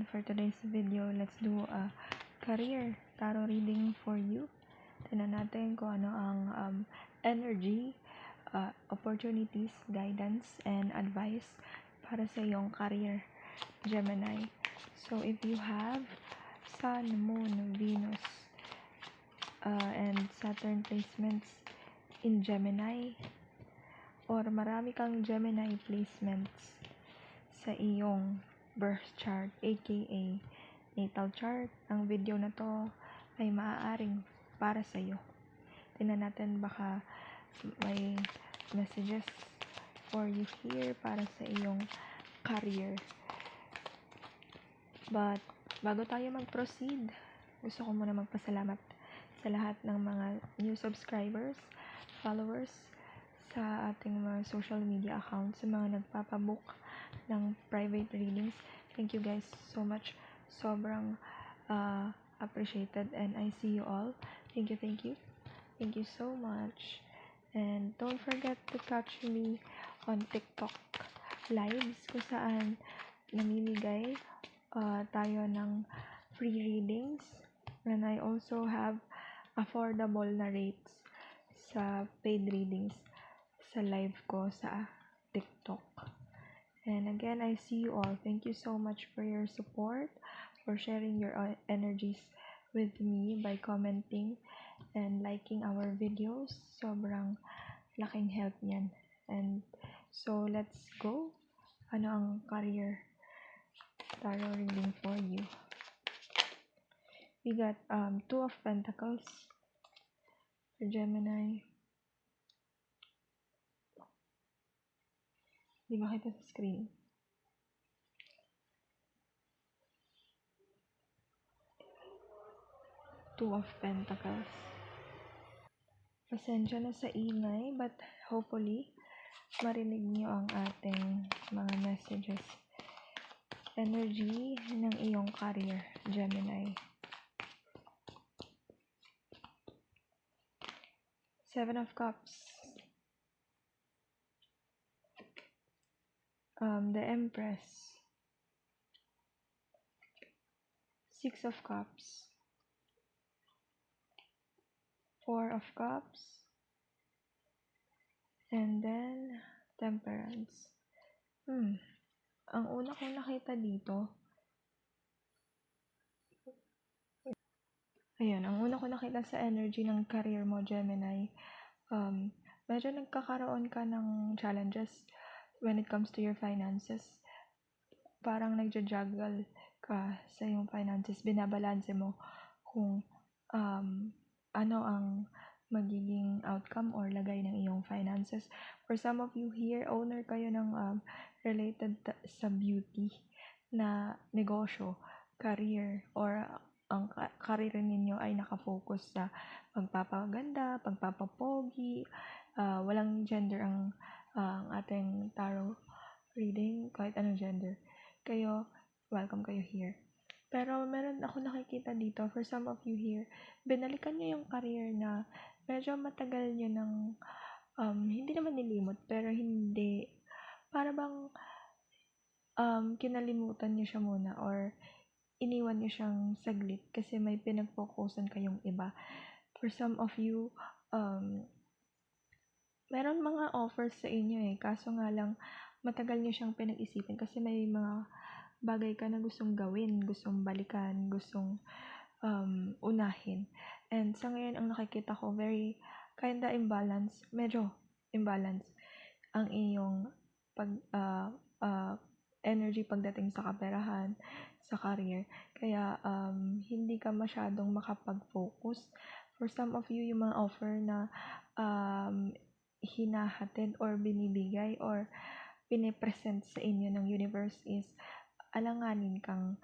And for today's video, let's do a career tarot reading for you. Tingnan natin kung ano ang energy, opportunities, guidance, and advice para sa iyong career, Gemini. So if you have Sun, Moon, Venus, and Saturn placements in Gemini, or marami kang Gemini placements sa iyong birth chart, aka natal chart, ang video na to ay maaaring para sa iyo. Tingnan natin baka may messages for you here para sa iyong career. But bago tayo mag-proceed, gusto ko muna magpasalamat sa lahat ng mga new subscribers, followers sa ating mga social media accounts, sa mga nagpapabook ng private readings. Thank you guys so much. Sobrang appreciated, and I see you all. Thank you. Thank you so much. And don't forget to catch me on TikTok lives kung saan namimigay tayo ng free readings. And I also have affordable na rates sa paid readings sa live ko sa TikTok. And again, I see you all. Thank you so much for your support, for sharing your energies with me by commenting and liking our videos. Sobrang laking help niyan. And so, let's go. Ano ang career tarot reading for you? We got Two of Pentacles for Gemini. Di makita sa screen. Two of Pentacles. Pasensya na sa ingay, but hopefully marinig niyo ang ating mga messages. Energy ng iyong career, Gemini. Seven of Cups. The Empress. Six of Cups. Four of Cups. And then Temperance. Ang una kong nakita dito, ang una kong nakita sa energy ng career mo, Gemini, medyo nagkakaroon ka ng challenges when it comes to your finances. Parang nagja-juggle ka sa iyong finances, binabalanse mo kung ano ang magiging outcome or lagay ng iyong finances. For some of you here, owner kayo ng related sa beauty na negosyo, career, or ang career ninyo ay nakafocus sa pagpapaganda, pagpapapogi, walang gender ang ating tarot reading, kahit anong gender. Kayo, welcome kayo here. Pero meron ako nakikita dito, for some of you here, binalikan nyo yung career na medyo matagal nyo ng, hindi naman nilimot, pero hindi, para bang kinalimutan nyo siya muna or iniwan nyo siyang saglit kasi may pinag-focusan kayong iba. For some of you, meron mga offers sa inyo kaso nga lang matagal nyo siyang pinag-isipin kasi may mga bagay ka na gustong gawin, gustong balikan, gustong unahin. And sa ngayon, ang nakikita ko, very kinda imbalance, medyo imbalance ang iyong energy pagdating sa kaperahan, sa career. Kaya hindi ka masyadong makapag-focus. For some of you, yung mga offer na hinahatid or binibigay or pinipresent sa inyo ng universe is alanganin kang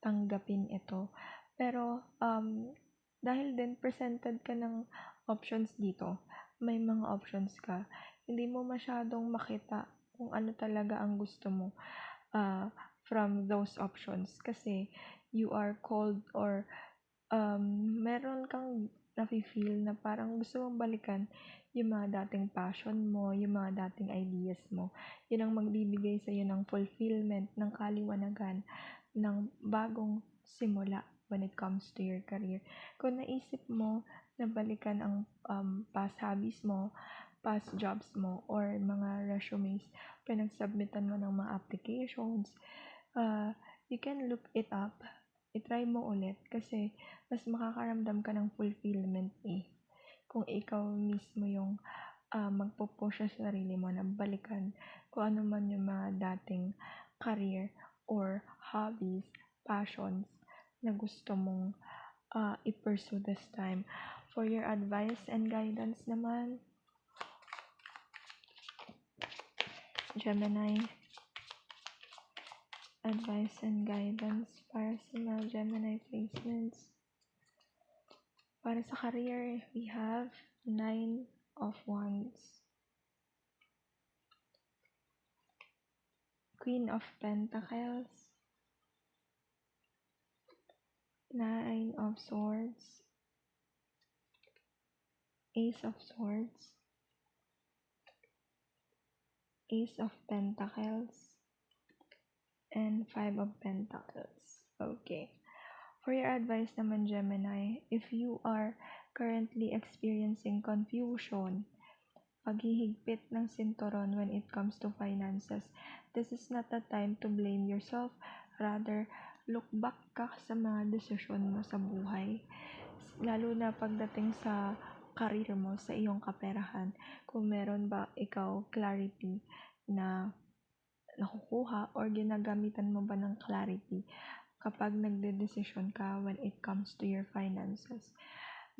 tanggapin ito. Pero dahil din presented ka ng options dito, may mga options ka, hindi mo masyadong makita kung ano talaga ang gusto mo from those options kasi you are cold or meron kang nafe-feel na parang gusto mong balikan yung mga dating passion mo, yung mga dating ideas mo. Yun ang magbibigay sa'yo ng fulfillment, ng kaliwanagan, ng bagong simula when it comes to your career. Kung naisip mo na balikan ang past hobbies mo, past jobs mo, or mga resumes, pinagsubmitan mo ng mga applications, you can look it up. I-try mo ulit kasi mas makakaramdam ka ng fulfillment kung ikaw mismo yung magpo-push sa sarili mo na balikan kung ano man yung mga dating career or hobbies, passions na gusto mong i-pursue this time. For your advice and guidance naman, Gemini, advice and guidance para sa mga Gemini placements. Para sa career, we have 9 of Wands, Queen of Pentacles, 9 of Swords, Ace of Swords, Ace of Pentacles, and 5 of Pentacles. Okay. For your advice naman, Gemini, if you are currently experiencing confusion, paghihigpit ng sinturon when it comes to finances, this is not the time to blame yourself. Rather, look back ka sa mga desisyon mo sa buhay. Lalo na pagdating sa career mo, sa iyong kaperahan. Kung meron ba ikaw clarity na nakukuha or ginagamitan mo ba ng clarity kapag nagde-decision ka when it comes to your finances.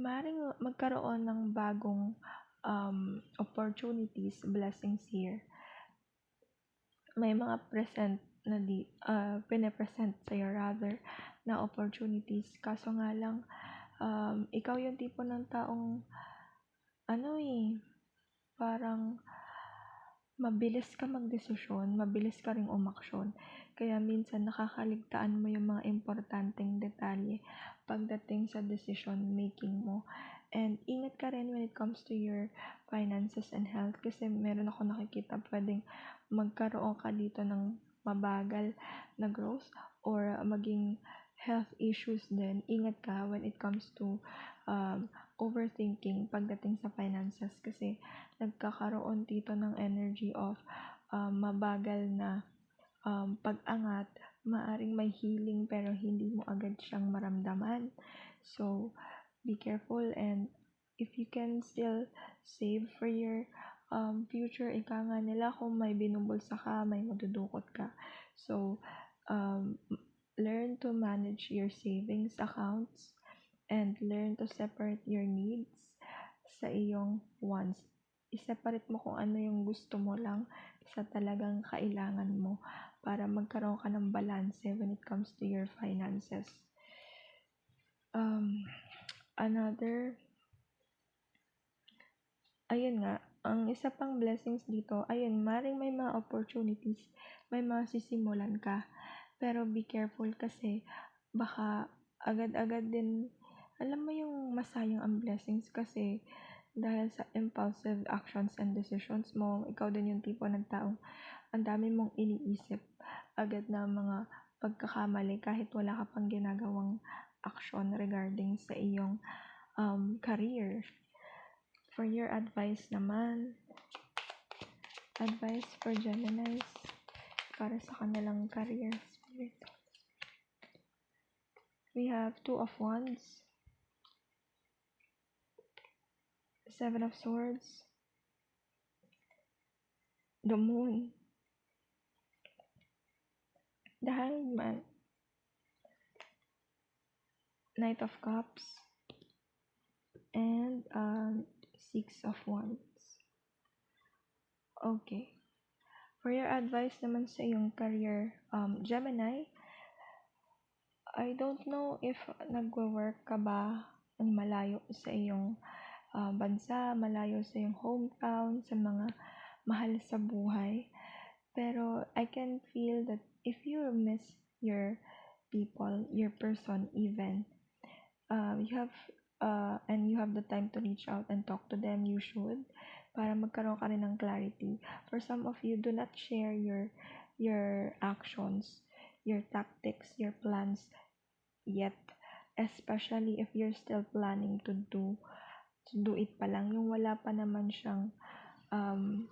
Maaaring magkaroon ng bagong opportunities, blessings here. May mga present na pine-present sa'yo rather na opportunities. Kaso nga lang, ikaw yung tipo ng taong parang mabilis ka magdesisyon, mabilis ka ring umaksyon. Kaya minsan nakakaligtaan mo yung mga importanteng detalye pagdating sa decision making mo. And ingat ka rin when it comes to your finances and health kasi meron ako nakikita pwedeng magkaroon ka dito ng mabagal na growth or maging health issues din. Ingat ka when it comes to overthinking pagdating sa finances kasi nagkakaroon dito ng energy of mabagal na pag-angat, maaring may healing pero hindi mo agad siyang maramdaman. So, be careful and if you can still save for your future, ika nga nila kung may binubulsa ka, may madudukot ka. So, learn to manage your savings accounts and learn to separate your needs sa iyong wants. I-separate mo kung ano yung gusto mo lang sa talagang kailangan mo para magkaroon ka ng balance when it comes to your finances. Ayun nga, ang isa pang blessings dito, maring may mga opportunities, may mga sisimulan ka, pero be careful kasi baka agad-agad din, alam mo yung masayang ang blessings kasi dahil sa impulsive actions and decisions mo, ikaw din yung tipo ng taong ang dami mong iniisip agad na mga pagkakamali kahit wala ka pang ginagawang action regarding sa iyong career. For your advice naman, advice for Geminis para sa kanilang career spirit. We have 2 of Wands, 7 of Swords, the Moon, the Hangman, Knight of Cups, and 6 of Wands. Okay. For your advice naman sa iyong career, Gemini, I don't know if nagwo-work ka ba ng malayo sa iyong bansa, malayo sa iyong hometown, sa mga mahal sa buhay. Pero I can feel that if you miss your people, your person even, you have the time to reach out and talk to them, you should, para magkaroon ka rin ng clarity. For some of you, do not share your actions your tactics, your plans yet, especially if you're still planning to do it pa lang, yung wala pa naman siyang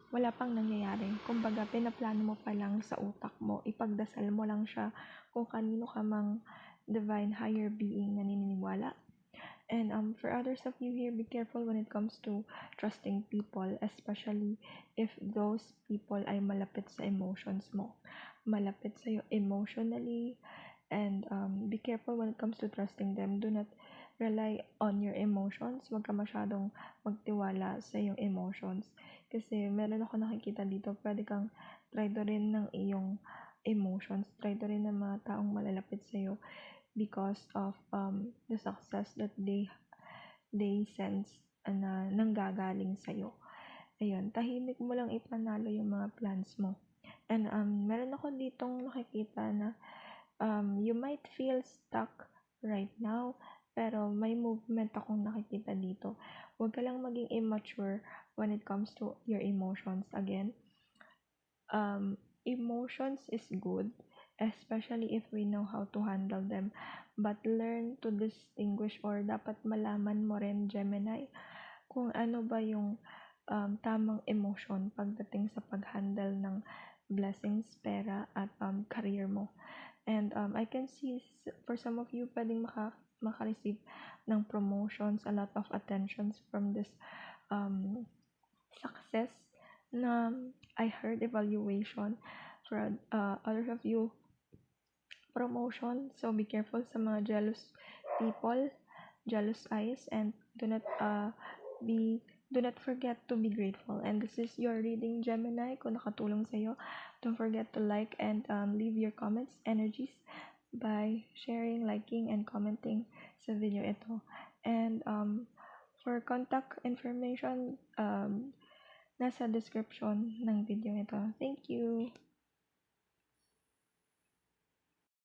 wala pang nangyayari. Kumbaga, pinaplano mo pa lang sa utak mo, ipagdasal mo lang siya kung kanino ka mang divine higher being na naniniwala. And for others of you here, be careful when it comes to trusting people, especially if those people ay malapit sa emotions mo, malapit sa'yo emotionally, and be careful when it comes to trusting them. Do not rely on your emotions. Huwag ka masyadong magtiwala sa iyong emotions. Kasi meron ako nakikita dito, pwede kang traidorin ng iyong emotions, traidorin ng mga taong malalapit sa'yo because of the success that they sense na nanggagaling sa'yo. Ayun, tahimik mo lang ipanalo yung mga plans mo. And meron ako ditong nakikita na you might feel stuck right now, pero may movement akong nakikita dito. Huwag ka lang maging immature when it comes to your emotions. Again, emotions is good, especially if we know how to handle them. But learn to distinguish, or dapat malaman mo rin, Gemini, kung ano ba yung tamang emotion pagdating sa pag-handle ng blessings, pera, at career mo. And I can see for some of you, pwedeng maka-receive ng promotions, a lot of attentions from this success na I heard evaluation. For others of you, promotion. So be careful sa mga jealous people, jealous eyes, and do not forget to be grateful. And this is your reading, Gemini. Kung nakatulong sa'yo, don't forget to like and leave your comments, energies, by sharing, liking, and commenting sa video ito. And for contact information, nasa description ng video ito. Thank you!